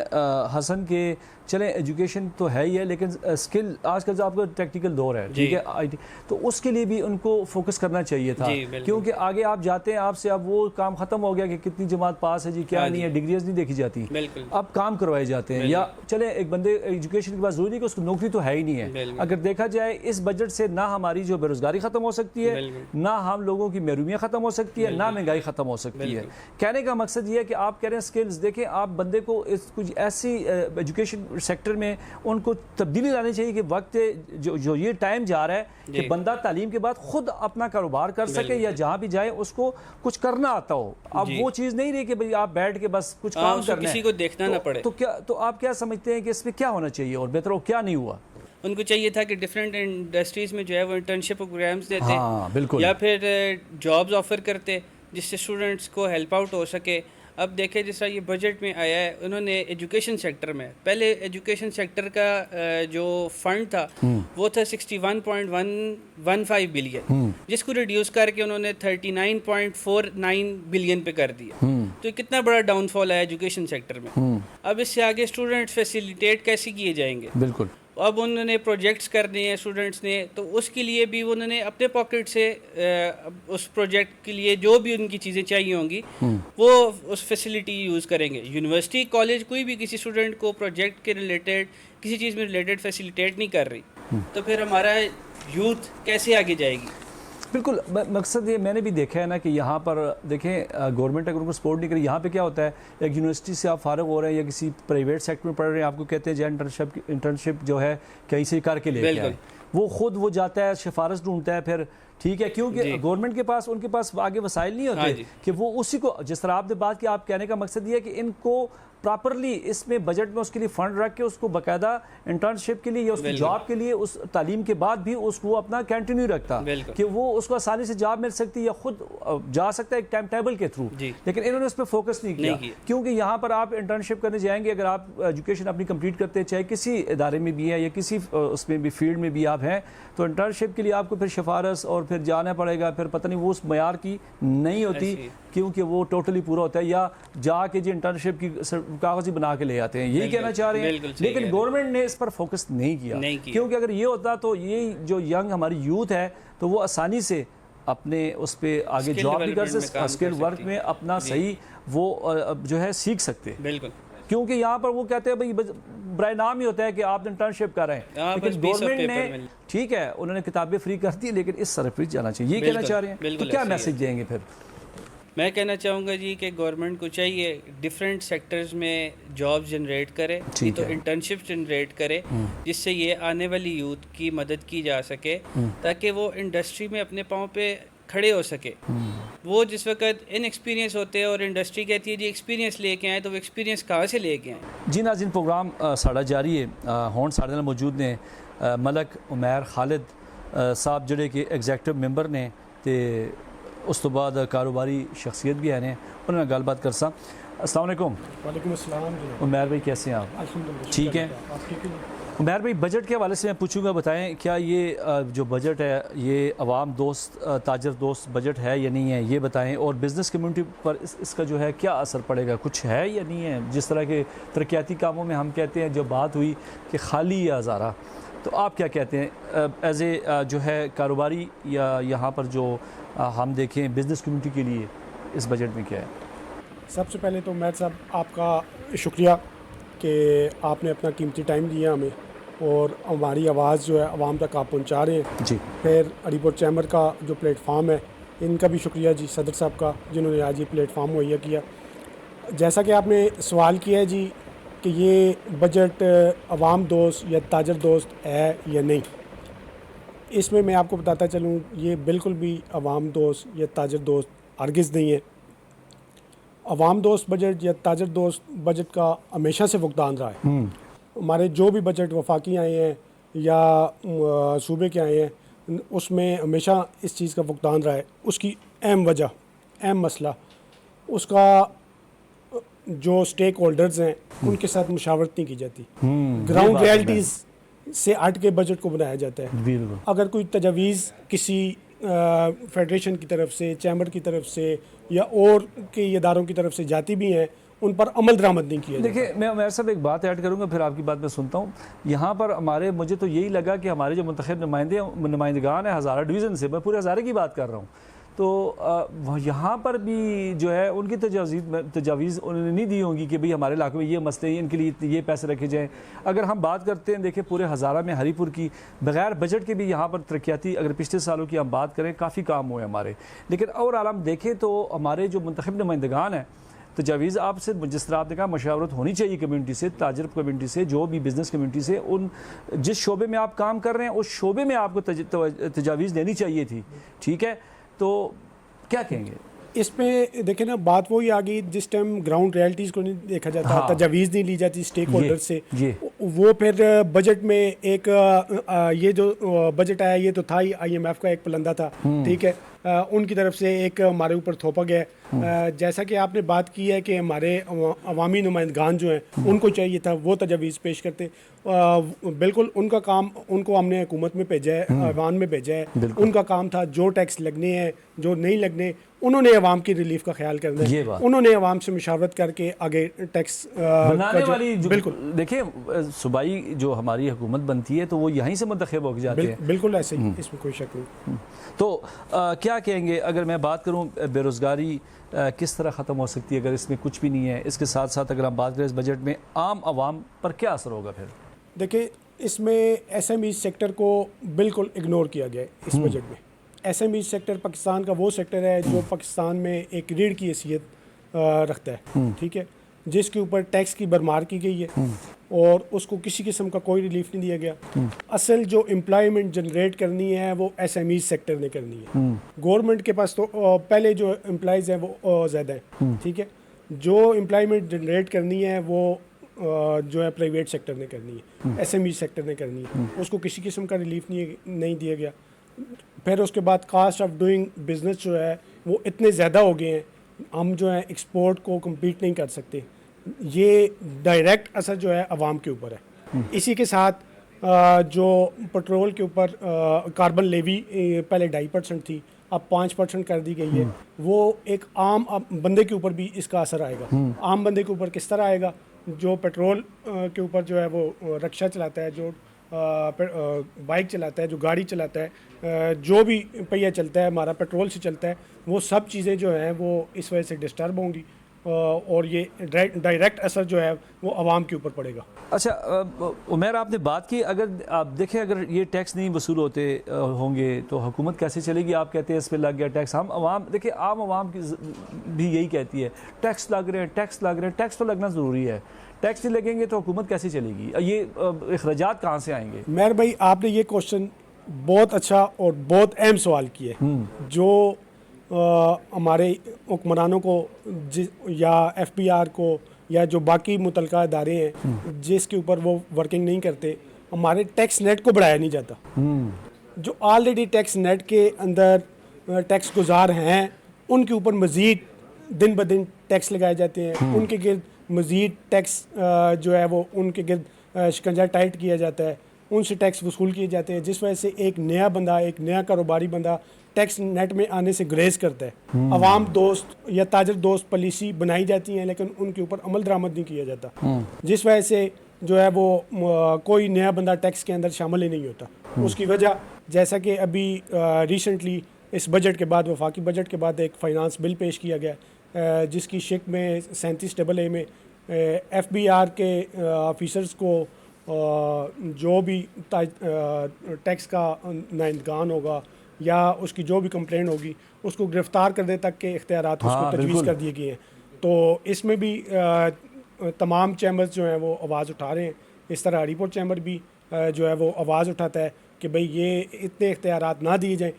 حسن کہ چلیں ایجوکیشن تو ہے ہی ہے لیکن اسکل آج کل جو آپ کا ٹیکنیکل دور ہے, ٹھیک ہے, آئی ٹی, تو اس کے لیے بھی ان کو فوکس کرنا چاہیے تھا, کیونکہ آگے آپ جاتے ہیں آپ سے اب وہ کام ختم ہو گیا کہ کتنی جماعت پاس ہے جی کیا نہیں ہے, ڈگریز نہیں دیکھی جاتی, اب کام کروائے جاتے ہیں. یا چلیں ایک بندے ایجوکیشن کے بعد ضروری نہیں کہ اس کو نوکری تو ہے ہی نہیں ہے. اگر دیکھا جائے اس بجٹ سے نہ ہماری جو بے روزگاری ختم ہو سکتی ہے, نہ ہم لوگوں کی محرومیاں ختم ہو سکتی ہے, نہ مہنگائی ختم ہو سکتی ہے. کہنے کا مقصد یہ ہے کہ آپ کہہ رہے ہیں اسکلز, دیکھیں آپ بندے کو کچھ ایسی ایجوکیشن سیکٹر میں ان کو تبدیلی لانی چاہیے کہ وقت جو یہ ٹائم جا رہا ہے کہ بندہ تعلیم کے بعد خود اپنا کاروبار کر سکے یا جہاں بھی جائے اس کو کچھ کرنا آتا ہو. اب وہ چیز نہیں رہی کہ بھئی آپ بیٹھ کے بس کچھ کام کرنا ہے, کسی کو دیکھنا نہ پڑے. تو آپ کیا سمجھتے ہیں کہ اس میں کیا ہونا چاہیے اور بہتر ہو کیا نہیں ہوا؟ ان کو چاہیے تھا کہ ڈفرینٹ انڈسٹریز میں جو ہے وہ انٹرنشپ پروگرامز دیتے یا پھر جابز آفر کرتے جس سے اسٹوڈنٹس کو ہیلپ آؤٹ ہو سکے. اب دیکھیں جس طرح یہ بجٹ میں آیا ہے, انہوں نے ایجوکیشن سیکٹر میں پہلے ایجوکیشن سیکٹر کا جو فنڈ تھا وہ تھا 61.115 بلین, جس کو ریڈیوس کر کے انہوں نے 39.49 بلین پہ کر دیا. تو کتنا بڑا ڈاؤن فال ہے ایجوکیشن سیکٹر میں. اب اس سے آگے اسٹوڈنٹس فیسیلیٹیٹ کیسے کیے جائیں گے؟ بالکل. اب انہوں نے پروجیکٹس کرنے ہیں اسٹوڈنٹس نے, تو اس کے لیے بھی انہوں نے اپنے پاکٹ سے اس پروجیکٹ کے لیے جو بھی ان کی چیزیں چاہیے ہوں گی وہ اس فیسلٹی یوز کریں گے. یونیورسٹی کالج کوئی بھی کسی اسٹوڈنٹ کو پروجیکٹ کے ریلیٹڈ کسی چیز میں ریلیٹڈ فیسیلیٹیٹ نہیں کر رہی, تو پھر ہمارا یوتھ کیسے آگے جائے گی؟ بالکل. مقصد یہ میں نے بھی دیکھا ہے نا کہ یہاں پر دیکھیں گورنمنٹ اگر ان کو سپورٹ نہیں کرے, یہاں پہ کیا ہوتا ہے ایک یونیورسٹی سے آپ فارغ ہو رہے ہیں یا کسی پرائیویٹ سیکٹر میں پڑھ رہے ہیں, آپ کو کہتے ہیں جو انٹرنشپ جو ہے کہیں سے کر کے لے کے آئے, وہ خود وہ جاتا ہے سفارش ڈھونڈتا ہے پھر, ٹھیک ہے, کیونکہ گورنمنٹ کے پاس ان کے پاس آگے وسائل نہیں ہوتے کہ وہ اسی کو, جس طرح آپ نے بات کی, آپ کہنے کا مقصد یہ ہے کہ ان کو پراپرلی اس میں بجٹ میں اس کے لیے فنڈ رکھ کے اس کو باقاعدہ انٹرنشپ کے لیے یا اس کی جاب کے لیے اس تعلیم کے بعد بھی اس کو اپنا کنٹینیو رکھتا کہ وہ اس کو آسانی سے جاب مل سکتی یا خود جا سکتا ہے ایک ٹائم ٹیبل کے تھرو. لیکن انہوں نے اس پہ فوکس نہیں کیا, کیونکہ یہاں پر آپ انٹرنشپ کرنے جائیں گے, اگر آپ ایجوکیشن اپنی کمپلیٹ کرتے ہیں چاہے کسی ادارے میں بھی ہے یا کسی اس میں بھی فیلڈ میں بھی آپ ہیں, تو انٹرنشپ کے لیے آپ کو پھر سفارش اور پھر جانا پڑے گا, پھر پتہ نہیں وہ اس معیار کی نہیں ہوتی کیونکہ وہ ٹوٹلی پورا ہوتا ہے, یا جا کے جی انٹرنشپ کی کاغذی بنا کے لے آتے ہیں, یہی کہنا چاہ رہے ہیں. لیکن گورنمنٹ نے اس پر فوکس نہیں کیا, کیونکہ اگر یہ ہوتا تو یہ جو ینگ ہماری یوتھ ہے تو وہ آسانی سے اپنے اس پہ آگے جاب بھی کر سکتے, اسکل ورک میں اپنا صحیح وہ جو ہے سیکھ سکتے. بالکل. کیونکہ یہاں پر وہ کہتے ہیں بھائی برائے نام ہی ہوتا ہے کہ آپ انٹرنشپ کر رہے ہیں, لیکن گورنمنٹ نے ٹھیک ہے انہوں نے کتابیں فری کر دی لیکن اس طرف بھی جانا چاہیے, یہ کہنا چاہ رہے ہیں. تو کیا میسج دیں گے پھر؟ میں کہنا چاہوں گا جی کہ گورنمنٹ کو چاہیے ڈفرینٹ سیکٹرز میں جاب جنریٹ کرے, تو انٹرنشپ جنریٹ کرے جس سے یہ آنے والی یوتھ کی مدد کی جا سکے تاکہ وہ انڈسٹری میں اپنے پاؤں پہ کھڑے ہو سکے. وہ جس وقت ان ایکسپیرینس ہوتے ہیں اور انڈسٹری کہتی ہے جی ایکسپیرینس لے کے آئیں, تو وہ ایکسپیرینس کہاں سے لے کے آئیں؟ جی ناظرین, پروگرام ساڑا جاری ہے. ہون ساڑے نال موجود نے ملک عمیر خالد صاحب جڑے کہ ایگزیکٹو ممبر نے, تے اس تو بعد کاروباری شخصیت بھی ہیں, انہوں نے گل بات کرسا. السلام علیکم. وعلیکم السلام. عمیر بھائی کیسے ہیں آپ؟ الحمدللہ ٹھیک ہیں. عمیر بھائی بجٹ کے حوالے سے میں پوچھوں گا, بتائیں کیا یہ جو بجٹ ہے یہ عوام دوست تاجر دوست بجٹ ہے یا نہیں ہے, یہ بتائیں. اور بزنس کمیونٹی پر اس کا جو ہے کیا اثر پڑے گا, کچھ ہے یا نہیں ہے؟ جس طرح کے ترقیاتی کاموں میں ہم کہتے ہیں جو بات ہوئی کہ خالی یا ہزارہ, تو آپ کیا کہتے ہیں ایز اے جو ہے کاروباری یا یہاں پر جو ہم دیکھیں بزنس کمیونٹی کے لیے اس بجٹ میں کیا ہے؟ سب سے پہلے تو عمیر صاحب آپ کا شکریہ کہ آپ نے اپنا قیمتی ٹائم دیا ہمیں اور ہماری آواز جو ہے عوام تک آپ پہنچا رہے ہیں. جی پھر علی پور چیمبر کا جو پلیٹ فارم ہے ان کا بھی شکریہ جی صدر صاحب کا جنہوں نے آج یہ پلیٹ فارم مہیا کیا. جیسا کہ آپ نے سوال کیا ہے جی کہ یہ بجٹ عوام دوست یا تاجر دوست ہے یا نہیں، اس میں آپ کو بتاتا چلوں یہ بالکل بھی عوام دوست یا تاجر دوست ہرگز نہیں ہے. عوام دوست بجٹ یا تاجر دوست بجٹ کا ہمیشہ سے فقدان رہا ہے. ہمارے جو بھی بجٹ وفاقی آئے ہیں یا صوبے کے آئے ہیں اس میں ہمیشہ اس چیز کا فقدان رہا ہے. اس کی اہم وجہ، اہم مسئلہ اس کا جو سٹیک ہولڈرز ہیں ان کے ساتھ مشاورت نہیں کی جاتی. گراؤنڈ ریالٹیز سے ہٹ کے بجٹ کو بنایا جاتا ہے. بالکل. اگر کوئی تجاویز کسی فیڈریشن کی طرف سے، چیمبر کی طرف سے یا اور کے اداروں کی طرف سے جاتی بھی ہیں ان پر عمل درآمد نہیں کیا جاتا. دیکھیں میں عمیر صاحب ایک بات ایڈ کروں گا پھر آپ کی بات میں سنتا ہوں. یہاں پر مجھے تو یہی لگا کہ ہمارے جو منتخب نمائندگان ہیں ہزارہ ڈویژن سے، میں پورے ہزارے کی بات کر رہا ہوں، تو یہاں پر بھی جو ہے ان کی تجاویز انہوں نے نہیں دی ہوں گی کہ بھئی ہمارے علاقے میں یہ مسئلے ہیں، ان کے لیے یہ پیسے رکھے جائیں. اگر ہم بات کرتے ہیں دیکھیں پورے ہزارہ میں ہری پور کی بغیر بجٹ کے بھی یہاں پر ترقیاتی اگر پچھلے سالوں کی ہم بات کریں کافی کام ہوئے ہمارے. لیکن اور عالم دیکھیں تو ہمارے جو منتخب نمائندگان ہیں تجاویز آپ سے جس طرح آپ نے کہا مشاورت ہونی چاہیے کمیونٹی سے، تاجر کمیونٹی سے، جو بھی بزنس کمیونٹی سے، ان جس شعبے میں آپ کام کر رہے ہیں اس شعبے میں آپ کو تجاویز دینی چاہیے تھی. ٹھیک ہے، تو کیا کہیں گے اس میں؟ دیکھیں نا بات وہی آ گئی جس ٹائم گراؤنڈ ریالٹیز کو نہیں دیکھا جاتا، تجاویز نہیں لی جاتی اسٹیک ہولڈر سے، وہ پھر بجٹ میں ایک یہ جو بجٹ آیا یہ تو تھا ہی IMF کا ایک پلندہ تھا. ٹھیک ہے، ان کی طرف سے ایک ہمارے اوپر تھوپا گیا. جیسا کہ آپ نے بات کی ہے کہ ہمارے عوامی نمائندگان جو ہیں ان کو چاہیے تھا وہ تجاویز پیش کرتے. بالکل ان کا کام، ان کو ہم نے حکومت میں بھیجا ہے، ایوان میں بھیجا ہے. ان کا کام تھا جو ٹیکس لگنے ہیں جو نہیں لگنے انہوں نے عوام کی ریلیف کا خیال کرنا ہے. انہوں نے عوام سے مشاورت کر کے آگے ٹیکس بنانے والی بالکل دیکھیں صوبائی جو ہماری حکومت بنتی ہے تو وہ یہیں سے منتخب ہو کے جاتے ہیں. بالکل ایسے ہی، اس میں کوئی شک نہیں. تو کیا کہیں گے اگر میں بات کروں بے روزگاری کس طرح ختم ہو سکتی ہے اگر اس میں کچھ بھی نہیں ہے؟ اس کے ساتھ ساتھ اگر ہم بات کریں اس بجٹ میں عام عوام پر کیا اثر ہوگا پھر؟ دیکھیں اس میں SME سیکٹر کو بالکل اگنور کیا گیا ہے اس بجٹ میں. SME سیکٹر پاکستان کا وہ سیکٹر ہے جو پاکستان میں ایک ریڑھ کی حیثیت رکھتا ہے. ٹھیک ہے، جس کے اوپر ٹیکس کی بھرمار کی گئی ہے اور اس کو کسی قسم کا کوئی ریلیف نہیں دیا گیا. اصل جو امپلائمنٹ جنریٹ کرنی ہے وہ SME سیکٹر نے کرنی ہے. گورنمنٹ کے پاس تو پہلے جو امپلائیز ہیں وہ زیادہ ہیں. ٹھیک ہے، جو امپلائمنٹ جنریٹ کرنی ہے وہ جو ہے پرائیویٹ سیکٹر نے کرنی ہے، SME سیکٹر نے کرنی ہے. اس کو کسی قسم کا ریلیف نہیں دیا گیا. پھر اس کے بعد کاسٹ آف ڈوئنگ بزنس جو ہے وہ اتنے زیادہ ہو گئے ہیں ہم جو ہے ایکسپورٹ کو کمپیٹ نہیں کر سکتے. یہ ڈائریکٹ اثر جو ہے عوام کے اوپر ہے. اسی کے ساتھ جو پٹرول کے اوپر کاربن لیوی پہلے 2.5% تھی اب 5% کر دی گئی ہے، وہ ایک عام بندے کے اوپر بھی اس کا اثر آئے گا. عام بندے کے اوپر کس طرح آئے گا؟ جو پیٹرول کے اوپر جو ہے وہ رکشہ چلاتا ہے، جو بائک چلاتا ہے، جو گاڑی چلاتا ہے، جو بھی پہیہ چلتا ہے ہمارا پیٹرول سے چلتا ہے، وہ سب چیزیں جو ہیں وہ اس وجہ سے ڈسٹرب ہوں گی اور یہ ڈائریکٹ اثر جو ہے وہ عوام کے اوپر پڑے گا. اچھا عمیر آپ نے بات کی اگر آپ دیکھیں اگر یہ ٹیکس نہیں وصول ہوتے ہوں گے تو حکومت کیسے چلے گی؟ آپ کہتے ہیں اس پہ لگ گیا ٹیکس. ہم عوام دیکھیں عام عوام کی بھی یہی کہتی ہے ٹیکس لگ رہے ہیں، ٹیکس لگ رہے ہیں. ٹیکس تو لگنا ضروری ہے، ٹیکس نہیں لگیں گے تو حکومت کیسے چلے گی؟ یہ اخراجات کہاں سے آئیں گے؟ مہر بھائی آپ نے یہ کوشچن بہت اچھا اور بہت اہم سوال کیا ہے جو ہمارے حکمرانوں کو یا FBR کو یا جو باقی متعلقہ ادارے ہیں جس کے اوپر وہ ورکنگ نہیں کرتے. ہمارے ٹیکس نیٹ کو بڑھایا نہیں جاتا. جو آلریڈی ٹیکس نیٹ کے اندر ٹیکس گزار ہیں ان کے اوپر مزید دن بدن ٹیکس لگائے جاتے ہیں. ان کے گرد مزید ٹیکس جو ہے وہ ان کے گرد شکنجہ ٹائٹ کیا جاتا ہے، ان سے ٹیکس وصول کیے جاتے ہیں، جس وجہ سے ایک نیا بندہ، ایک نیا کاروباری بندہ ٹیکس نیٹ میں آنے سے گریز کرتا ہے. عوام دوست یا تاجر دوست پالیسی بنائی جاتی ہیں لیکن ان کے اوپر عمل درآمد نہیں کیا جاتا، جس وجہ سے جو ہے وہ کوئی نیا بندہ ٹیکس کے اندر شامل ہی نہیں ہوتا. اس کی وجہ جیسا کہ ابھی ریسنٹلی اس بجٹ کے بعد، وفاقی بجٹ کے بعد ایک فائنانس بل پیش کیا گیا جس کی شک میں 37AA میں FBR کے آفیسرز کو جو بھی ٹیکس کا ناانتقان ہوگا یا اس کی جو بھی کمپلین ہوگی اس کو گرفتار کرنے تک کے اختیارات اس کو تجویز کر دیے گئے ہیں. تو اس میں بھی تمام چیمبرز جو ہیں وہ آواز اٹھا رہے ہیں. اس طرح ہری پور چیمبر بھی جو ہے وہ آواز اٹھاتا ہے کہ بھئی یہ اتنے اختیارات نہ دیے جائیں.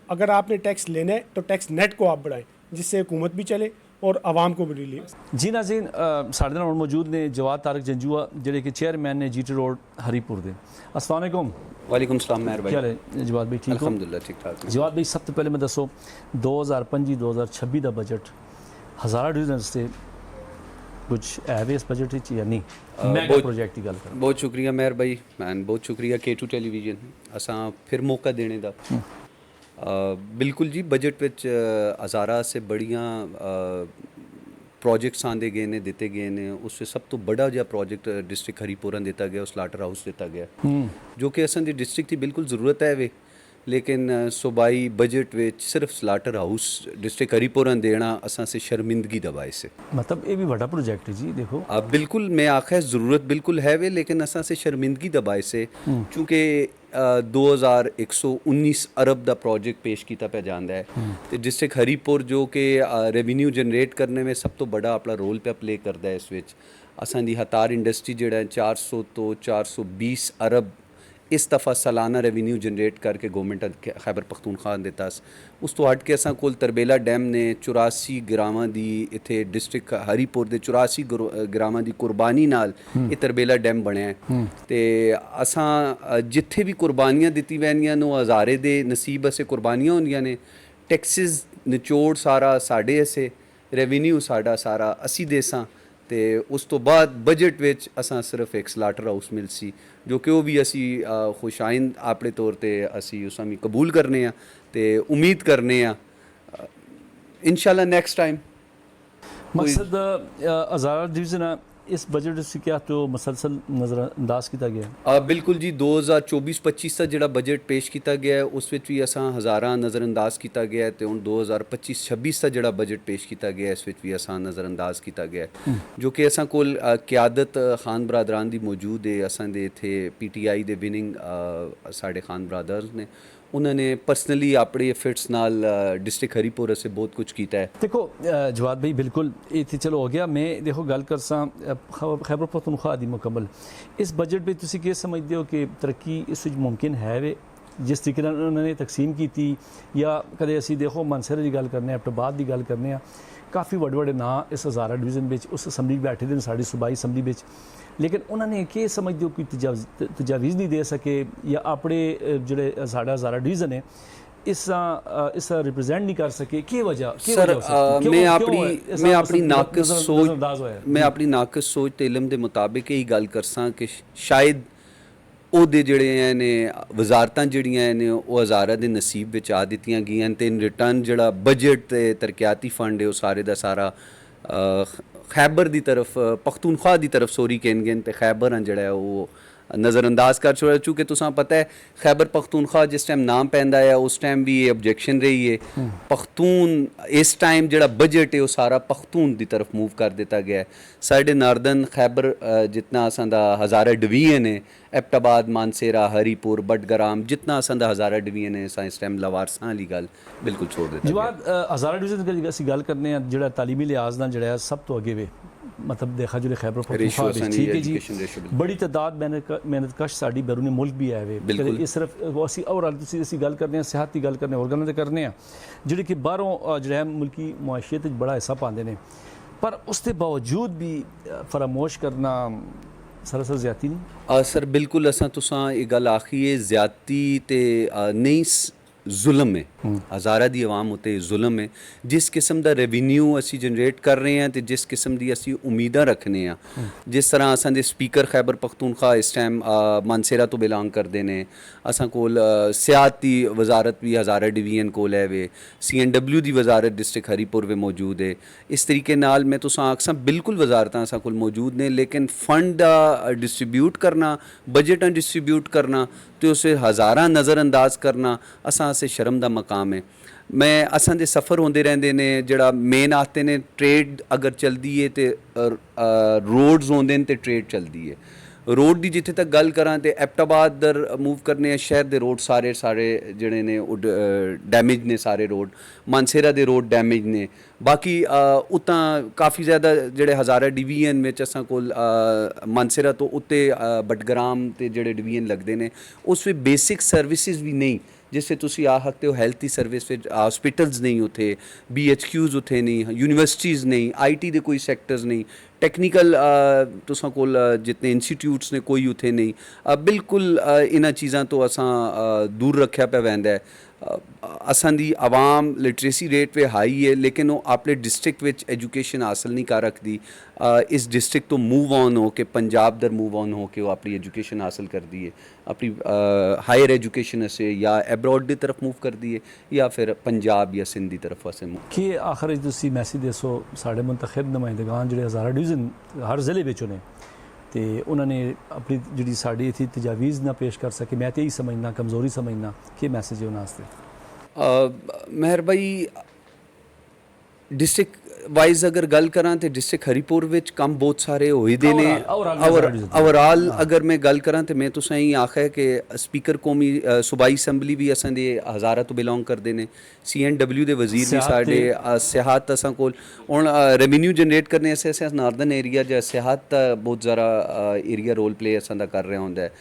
اگر آپ نے ٹیکس لینا ہے تو ٹیکس نیٹ کو آپ بڑھائیں جس سے حکومت بھی چلے اور عوام کو بھی ریلیف. جی ناظرین ساڈے نال موجود نے جواد طارق جنجوعہ جڑے کہ چیئرمین نے جی ٹی روڈ ہری پور دے. السلام علیکم. وعلیکم السلام مہر بھائی. کیا ہے جواد بھائی ٹھیک ہو؟ الحمدللہ ٹھیک ٹھاک. جواد بھائی سب تو پہلے میں دسو 2025-2026 دا بجٹ ہزارہ ڈویژن سے کچھ ہے وے اس بجٹ وچ یا نہیں؟ میگا پروجیکٹ کی گل کر. بہت شکریہ مہر بھائی مین بہت شکریہ K2 ٹیلی ویژن اساں پھر موقع دینے دا. بالکل جی بجٹ وچ ہزارہ سے بڑیاں پروجیکٹس آندے گئے نے دیتے گئے نے. اس سے سب تو بڑا جہا پروجیکٹ ڈسٹرکٹ ہری پورن دیتا گیا سلاٹر ہاؤس دیتا گیا جو کہ اساں دی ڈسٹرکٹ کی بالکل ضرورت ہے وے لیکن صوبائی بجٹ وچ صرف سلاٹر ہاؤس ڈسٹرکٹ ہری پورن دینا اساں سے شرمندگی دا باعث ہے. مطلب یہ بھی بڑا پروجیکٹ ہے جی. دیکھو بالکل میں آخا ضرورت بالکل ہے وے لیکن اساں سے شرمندگی دا باعث ہے چونکہ 2119 ارب دا پروجیکٹ پیش کیتا پہ جاندا ہے تے ڈسٹرکٹ ہری پور جو کہ ریونیو جنریٹ کرنے میں سب تو بڑا اپنا رول پہ پلے کردا ہے. اس وچ اساں دی ہتار انڈسٹری جڑا ہے 400 تو 420 ارب اس دفعہ سالانہ ریونیو جنریٹ کر کے گورنمنٹ خیبر پختونخوا دیتا. اس تو ہٹ کے اساں کول تربیلا ڈیم نے 84 گراماں دی اتھے ڈسٹرکٹ ہری پور دے 84 گراماں دی قربانی نال یہ تربیلا ڈیم بنیا ہے. تے اساں جتھے بھی قربانیاں دتی وینیاں نو ہزارے دے نصیب اسے قربانیاں ہوندیاں نے. ٹیکسز نچوڑ سارا ساڈے اسے ریونیو ساڈا سارا اسی دیساں تے اس تو بعد بجٹ وچ اساں صرف ایک سلاٹر ہاؤس مل سی جو کہ وہ بھی اسی خوش آئند اپنے طور تے اسی اس میں قبول کرنے ہیں تے امید کرنے ہیں انشاءاللہ نیکسٹ ٹائم. مقصد ہزارہ ڈویژن اس بجٹ سے کیا تو مسلسل نظر انداز کیتا گیا؟ بالکل جی 2024-25 کا جڑا بجٹ پیش کیتا گیا ہے اس وچ بھی اساں ہزارہ نظر انداز کیتا گیا ہے تے ہن 2025-26 کا جڑا بجٹ پیش کیتا گیا ہے اس وچ بھی اساں نظر انداز کیتا گیا ہے جو کہ اساں کول قیادت خان برادران دی موجود ہے. اساں دے تھے PTI دے وننگ ساڈے خان برادرز نے انہوں نے پرسنلی اپنے ایفرٹس نال ڈسٹرکٹ ہری پور سے بہت کچھ کیتا ہے. دیکھو جواد بھائی بالکل یہ تھی چلو ہو گیا. میں دیکھو گل کرساں خیبر پختونخوا دی مکمل اس بجٹ پہ تسی کیا سمجھتے ہو کہ ترقی اس وچ ممکن ہے وے جس طریقے انہوں نے تقسیم کی تھی یا کدے اسی دیکھو مانسہرے دی گل کرنے ایبٹآباد دی گل کرنے کافی وڈے وڈے ناں اس ہزارہ ڈویژن بچ اس اسمبلی بیٹھے دے ساری صوبائی اسمبلی بچ لیکن انہوں نے کہ سمجھتے ہو کوئی تجاویز نہیں دے سکے یا اپنے جڑے ساڈا ہزارہ ڈویژن ہے اس ریپرزینٹ نہیں کر سکے. کی وجہ سر میں اپنی ناقص سوچ تے علم دے مطابق یہی گل کرساں کہ شاید او دے جڑے ہیں نے وزارتاں جڑیاں ہیں نے وہ ہزارہ دے نصیب وچ آ دتیاں گئیاں تے ان ریٹرن جڑا بجٹ تے ترقیاتی فنڈ ہے وہ سارے دا سارا خیبر دی طرف پختونخوا دی طرف سوری کہن گے تے خیبر جڑا ہے وہ نظر انداز کر چھوڑا. چونکہ تساں پتہ ہے خیبر پختونخوا جس ٹائم نام پیندا ہے اس ٹائم بھی یہ آبجیکشن رہی ہے پختون اس ٹائم جڑا بجٹ ہے وہ سارا پختون دی طرف موو کر دیتا گیا ہے. ساڈے ناردن خیبر جتنا اساں دا ہزارہ ڈویژن ہے ایبٹآباد مانسہرہ ہری پور بٹگرام جتنا اساں دا ہزارہ ڈویژن ہے اس ٹائم لوارساں والی گل بالکل چھوڑ دیتا. جواد ہزارہ ڈویژن کی اسی گل کرنے ہیں جڑا تعلیمی لحاظ نال جڑا ہے سب تو اگے وے مطلب دیکھا جو خیبر پختونخوا ٹھیک ہے جی بڑی تعداد محنت کش ساڈی بیرون ملک بھی آئے ہوئے. یہ صرف اسی اور اسی گل کرنے ہیں صحت کی گل کرنے اور گلاں تے کرنے ہیں جڑے کہ باہروں جڑا ہے ملکی معاشیت بڑا حصہ پاندے نے پر اس کے باوجود بھی فراموش کرنا سراسر زیادتی نہیں؟ سر بالکل اساں تساں یہ گل آخی ہے زیادتی تے نہیں ظلم ہے. ہزارہ دی عوام ہوتے ظلم ہے. جس قسم دا ریونیو اسی جنریٹ کر رہے ہیں تے جس قسم دی اسی امیداں رکھنے ہیں جس طرح اساں دے سپیکر خیبر پختونخوا اس ٹائم مانسہرہ تو بلانگ کردے نے. اساں کول سیاحت دی وزارت بھی ہزارہ ڈویژن کول ہے وے CNW دی وزارت ڈسٹرکٹ ہری پور میں موجود ہے. اس طریقے نال میں تساں آکھساں بالکل وزارتاں اساں کول موجود نے لیکن فنڈ ڈسٹریبیوٹ کرنا بجٹ ڈسٹریبیوٹ کرنا تو اسے ہزارہ نظر انداز کرنا اساں سے شرم دا مقام ہے. میں اساں دے سفر ہوندے رہندے نے جڑا مین آتے نے ٹریڈ اگر چلدی ہے تے روڈز ہوندے نے تے ٹریڈ چلدی ہے. ਰੋਡ ਦੀ ਜਿੱਥੇ ਤੱਕ ਗੱਲ ਕਰਾਂ ਤੇ ਐਬਟਾਬਾਦ ਦਰ ਮੂਵ ਕਰਨੇ ਆ, ਸ਼ਹਿਰ ਦੇ ਰੋਡ ਸਾਰੇ ਜਿਹੜੇ ਨੇ ਉਹ ਡੈਮੇਜ ਨੇ, ਸਾਰੇ ਰੋਡ ਮਾਨਸੇਰਾ ਦੇ ਰੋਡ ਡੈਮੇਜ ਨੇ। ਬਾਕੀ ਉਤਾਂ ਕਾਫੀ ਜ਼ਿਆਦਾ ਜਿਹੜੇ ਹਜ਼ਾਰਾ ਡਿਵੀਜ਼ਨ ਵਿੱਚ ਅਸਾਂ ਕੋਲ ਮਾਨਸੇਰਾ ਤੋਂ ਉੱਤੇ ਬਟਗਰਾਮ ਤੇ ਜਿਹੜੇ ਡਿਵੀਜ਼ਨ ਲੱਗਦੇ ਨੇ ਉਸ ਵਿੱਚ ਬੇਸਿਕ ਸਰਵਿਸਿਜ਼ ਵੀ ਨਹੀਂ, ਜਿਸ ਤੁਸੀਂ ਆ ਸਕਦੇ ਹੋ ਹੈਲਥ ਦੀ ਸਰਵਿਸ ਵਿੱਚ ਹਸਪੀਟਲਸ ਨਹੀਂ ਉੱਥੇ, BHQs ਉੱਥੇ ਨਹੀਂ, ਯੂਨੀਵਰਸਿਟੀਜ਼ ਨਹੀਂ, IT ਦੇ ਕੋਈ ਸੈਕਟਰਸ ਨਹੀਂ, ਟੈਕਨੀਕਲ ਤੁਸਾਂ ਕੋਲ ਜਿਤਨੇ ਇੰਸਟੀਟਿਊਟਸ ਨੇ ਕੋਈ ਉੱਥੇ ਨਹੀਂ। ਬਿਲਕੁਲ ਇਹਨਾਂ ਚੀਜ਼ਾਂ ਤੋਂ ਅਸਾਂ ਦੂਰ ਰੱਖਿਆ ਪਿਆ ਵੈਂਦਾ ਹੈ। ਅਸਾਂ ਦੀ ਆਵਾਮ ਲਿਟਰੇਸੀ ਰੇਟ ਵੀ ਹਾਈ ਹੈ, ਲੇਕਿਨ ਉਹ ਆਪਣੇ ਡਿਸਟ੍ਰਿਕਟ ਵਿੱਚ ਐਜੂਕੇਸ਼ਨ ਹਾਸਲ ਨਹੀਂ ਕਰ ਰੱਖਦੀ। ਇਸ ਡਿਸਟ੍ਰਿਕਟ ਤੋਂ ਮੂਵ ਔਨ ਹੋ ਕੇ ਪੰਜਾਬ ਦਰ ਮੂਵ ਔਨ ਹੋ ਕੇ ਉਹ ਆਪਣੀ ਐਜੂਕੇਸ਼ਨ ਹਾਸਲ ਕਰਦੀ ਹੈ, ਆਪਣੀ ਹਾਇਰ ਐਜੂਕੇਸ਼ਨ ਅਸੇ ਜਾਂ ਐਬਰੋਡ ਦੀ ਤਰਫ ਮੂਵ ਕਰਦੀ ਹੈ ਜਾਂ ਫਿਰ ਪੰਜਾਬ ਜਾਂ ਸਿੰਧ ਦੀ ਤਰਫ ਵਾਸਤੇ ਮੂਵ। ਕਿ ਆਖਰ ਵਿੱਚ ਤੁਸੀਂ ਮੈਸੇਜ ਦੱਸੋ ਸਾਡੇ ਮੁੰਤਖਬ ਨੁਮਾਇੰਦਗਾਨ ਜਿਹੜੇ ਹਜ਼ਾਰਾ ਡਿਵੀਜ਼ਨ ਹਰ ਜ਼ਿਲ੍ਹੇ ਵਿੱਚੋਂ ਨੇ ਤੇ ਉਹਨਾਂ ਨੇ ਆਪਣੀ ਜਿਹੜੀ ਸਾਡੀ ਇੱਥੇ ਤਜਾਵੀਜ਼ ਨਾ ਪੇਸ਼ ਕਰ ਸਕੇ, ਮੈਂ ਤੇ ਇਹੀ ਸਮਝਣਾ ਕਮਜ਼ੋਰੀ ਸਮਝਣਾ, ਕੀ ਮੈਸੇਜ ਹੈ ਉਹਨਾਂ ਵਾਸਤੇ? ਮਹਿਰ ਭਾਈ ਡਿਸਟ੍ਰਿਕਟ ਵਾਈਜ਼ ਅਗਰ ਗੱਲ ਕਰਾਂ ਤੇ ਡਿਸਟ੍ਰਿਕਟ ਹਰੀਪੁਰ ਵਿੱਚ ਕੰਮ ਬਹੁਤ ਸਾਰੇ ਹੋਏ ਦੇ ਨੇ। ਓਵਰਆਲ ਅਗਰ ਮੈਂ ਗੱਲ ਕਰਾਂ ਤੇ ਮੈਂ ਤੁਸਾਂ ਹੀ ਆਖਿਆ ਕਿ ਸਪੀਕਰ ਕੌਮੀ ਸੂਬਾਈ ਅਸੈਂਬਲੀ ਵੀ ਅਸਾਂ ਦੇ ਹਜ਼ਾਰਾ ਤੋਂ ਬਿਲੋਂਗ ਕਰਦੇ ਨੇ, CNW ਦੇ ਵਜ਼ੀਰ ਵੀ ਸਾਡੇ, ਸਿਆਹਤ ਅਸਾਂ ਕੋਲ ਹੁਣ ਰੈਵਨਿਊ ਜਨਰੇਟ ਕਰਨੇ ਅਸੇ ਅਸਾਂ ਨਾਰਦਰਨ ਏਰੀਆ ਜਾਂ ਸਿਆਹਤ ਬਹੁਤ ਜ਼ਿਆਦਾ ਏਰੀਆ ਰੋਲ ਪਲੇ ਅਸਾਂ ਦਾ ਕਰ ਰਿਹਾ ਹੁੰਦਾ ਹੈ।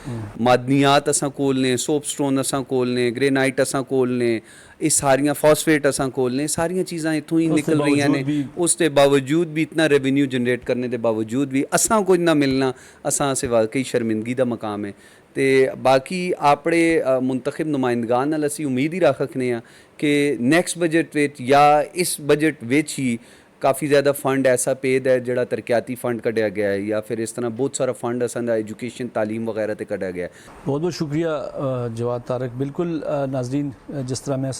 ਮਾਦਨੀਆਤ ਅਸਾਂ ਕੋਲ ਨੇ, ਸੋਪਸਟੋਨ ਅਸਾਂ ਕੋਲ ਨੇ, ਗ੍ਰੇਨਾਈਟ ਅਸਾਂ ਕੋਲ ਨੇ, ਇਹ ਸਾਰੀਆਂ ਫਾਸਫੇਟ ਅਸਾਂ ਕੋਲ ਨੇ, ਸਾਰੀਆਂ ਚੀਜ਼ਾਂ ਇੱਥੋਂ ਹੀ ਨਿਕਲ ਰਹੀਆਂ ਨੇ। ਉਸ ਦੇ ਬਾਵਜੂਦ ਵੀ ਇਤਨਾ ਰੈਵਨਿਊ ਜਨਰੇਟ ਕਰਨੇ ਦੇ ਬਾਵਜੂਦ ਵੀ ਅਸਾਂ ਕੁਝ ਨਾ ਮਿਲਣਾ ਅਸਾਂ ਸੇ ਵਾਕਈ ਸ਼ਰਮਿੰਦਗੀ ਦਾ ਮਕਾਮ ਹੈ। ਤੇ ਬਾਕੀ ਆਪਣੇ ਮੁੰਤਖਬ ਨੁਮਾਇੰਦਗਾਨ ਨਾਲ ਅਸੀਂ ਉਮੀਦ ਹੀ ਰੱਖ ਰੱਖਦੇ ਹਾਂ ਕਿ ਨੈਕਸਟ ਬਜਟ ਵਿੱਚ ਜਾਂ ਇਸ ਬਜਟ ਵਿੱਚ ਹੀ ਕਾਫੀ ਜ਼ਿਆਦਾ ਫੰਡ ਐਸਾ ਪੇਦ ਹੈ ਜਿਹੜਾ ਤਰੱਕਿਆਤੀ ਫੰਡ ਕੱਢਿਆ ਗਿਆ ਹੈ, ਜਾਂ ਫਿਰ ਇਸ ਤਰ੍ਹਾਂ ਬਹੁਤ ਸਾਰਾ ਫੰਡ ਅਸਾਂ ਦਾ ਐਜੂਕੇਸ਼ਨ ਤਾਲੀਮ ਵਗੈਰਾ ਤੇ ਕੱਢਿਆ ਗਿਆ ਹੈ। ਬਹੁਤ ਬਹੁਤ ਸ਼ੁਕਰੀਆ ਜਵਾਦ ਤਾਰਕ। ਬਿਲਕੁਲ ਨਾਜ਼ਰੀਨ, ਜਿਸ ਤਰ੍ਹਾਂ ਮੈਂ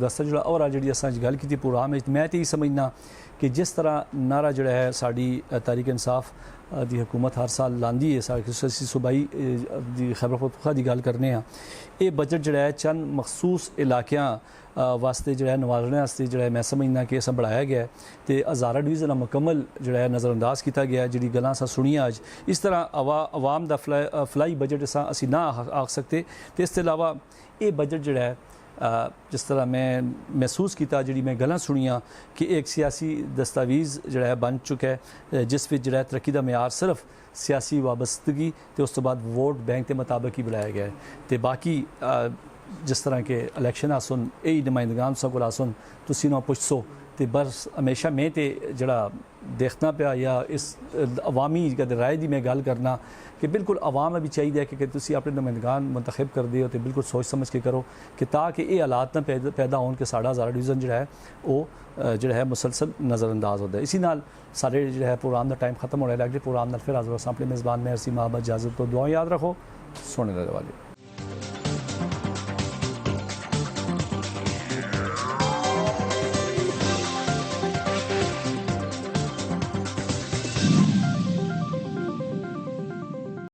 ਦੱਸਦਾ ਜਿਹੜਾ ਔਰ ਜਿਹੜੀ ਅਸਾਂ ਗੱਲ ਕੀਤੀ ਪ੍ਰੋਗਰਾਮ ਵਿੱਚ, ਮੈਂ ਤੇ ਇਹ ਸਮਝਣਾ ਕਿ ਜਿਸ ਤਰ੍ਹਾਂ ਨਾਰਾ ਜਿਹੜਾ ਹੈ ਸਾਡੀ ਤਹਿਰੀਕ ਇਨਸਾਫ ਦੀ ਹਕੂਮਤ ਹਰ ਸਾਲ ਲਾਂਦੀ ਹੈ, ਅਸੀਂ ਸੂਬਾਈ ਦੀ ਖੈਬਰ ਪਖਤੂਨਖਵਾ ਦੀ ਗੱਲ ਕਰਨੇ ਆ, ਇਹ ਬਜਟ ਜਿਹੜਾ ਹੈ ਚੰਦ ਮਖਸੂਸ ਇਲਾਕਿਆਂ ਵਾਸਤੇ ਜਿਹੜਾ ਨਵਾਜ਼ਣੇ ਵਾਸਤੇ ਜਿਹੜਾ ਮੈਂ ਸਮਝਣਾ ਕਿ ਅਸਾਂ बढ़ाया ਗਿਆ ਹੈ ਤੇ ਹਜ਼ਾਰਾ ਡਿਵੀਜ਼ਨ ਮੁਕੰਮਲ ਜਿਹੜਾ ਹੈ ਨਜ਼ਰਅੰਦਾਜ਼ ਕੀਤਾ ਗਿਆ। ਜਿਹੜੀ ਗੱਲਾਂ ਅਸਾਂ ਸੁਣੀਆਂ ਅੱਜ, ਇਸ ਤਰ੍ਹਾਂ ਆਵਾਮ ਦਾ ਫਲਾਈ ਬਜਟ ਅਸੀਂ ਨਾ ਆਖ ਸਕਦੇ। ਤੇ ਇਸ ਤੋਂ ਇਲਾਵਾ ਇਹ ਬਜਟ ਜਿਹੜਾ ਹੈ ਜਿਸ ਤਰ੍ਹਾਂ ਮੈਂ ਮਹਿਸੂਸ ਕੀਤਾ, ਜਿਹੜੀ ਮੈਂ ਗੱਲਾਂ ਸੁਣੀਆਂ ਕਿ ਇੱਕ ਸਿਆਸੀ ਦਸਤਾਵੇਜ਼ ਜਿਹੜਾ ਹੈ ਬਣ ਚੁੱਕਾ ਹੈ, ਜਿਸ ਵਿੱਚ ਜਿਹੜਾ ਤਰੱਕੀ ਦਾ ਮਿਆਰ ਸਿਰਫ ਸਿਆਸੀ ਵਾਬਸਤਗੀ ਤੇ ਉਸ ਤੋਂ ਬਾਅਦ ਵੋਟ ਬੈਂਕ ਦੇ ਮੁਤਾਬਕ ਹੀ ਬਣਾਇਆ ਗਿਆ ਹੈ। ਤੇ ਬਾਕੀ ਜਿਸ ਤਰ੍ਹਾਂ ਕਿ ਇਲੈਕਸ਼ਨ ਆਸਨ ਇਹ ਨੁਮਾਇੰਦਗਾਨ ਸਭ ਕੋਲ ਆਸਨ ਤੁਸੀਂ ਨਾ ਪੁੱਛੋ ਤੇ ਬਸ ਹਮੇਸ਼ਾ ਮੈਂ ਤੇ ਜਿਹੜਾ ਦੇਖਣਾ ਪਿਆ ਜਾਂ ਇਸ ਅਵਾਮੀ ਰਾਏ ਦੀ ਮੈਂ ਗੱਲ ਕਰਨਾ ਕਿ ਬਿਲਕੁਲ ਆਵਾਮ ਵੀ ਚਾਹੀਦਾ ਕਿ ਤੁਸੀਂ ਆਪਣੇ ਨੁਮਾਇੰਦਗਾਨ ਮੁੰਤਖਬ ਕਰਦੇ ਹੋ ਤੇ ਬਿਲਕੁਲ ਸੋਚ ਸਮਝ ਕੇ ਕਰੋ ਕਿ ਤਾਂ ਕਿ ਇਹ ਹਾਲਾਤ ਨਾ ਪੈਦਾ ਹੋਣ ਕਿ ਸਾਡਾ ਹਜ਼ਾਰਾ ਡਿਵੀਜ਼ਨ ਜਿਹੜਾ ਹੈ ਉਹ ਜਿਹੜਾ ਹੈ ਮੁਸਲਸਲ ਨਜ਼ਰਅੰਦਾਜ਼ ਹੁੰਦਾ ਹੈ। ਇसी ਨਾਲ ਸਾਡੇ ਜਿਹੜਾ ਹੈ ਪ੍ਰੋਗਰਾਮ ਦਾ ਟਾਈਮ ਖਤਮ ਹੋ ਰਿਹਾ। ਅਗਲੇ ਪ੍ਰੋਗਰਾਮ ਨਾਲ ਫਿਰ ਹਾਜ਼ਰ ਹੋਸਾਂ। ਆਪਣੇ ਮੇਜ਼ਬਾਨ ਮੈਂ ਅਰਸੀ ਮਾਹਬਤ ਇਜਾਜ਼ਤ ਤੋਂ ਦੁआ याद रखो। सोने वाले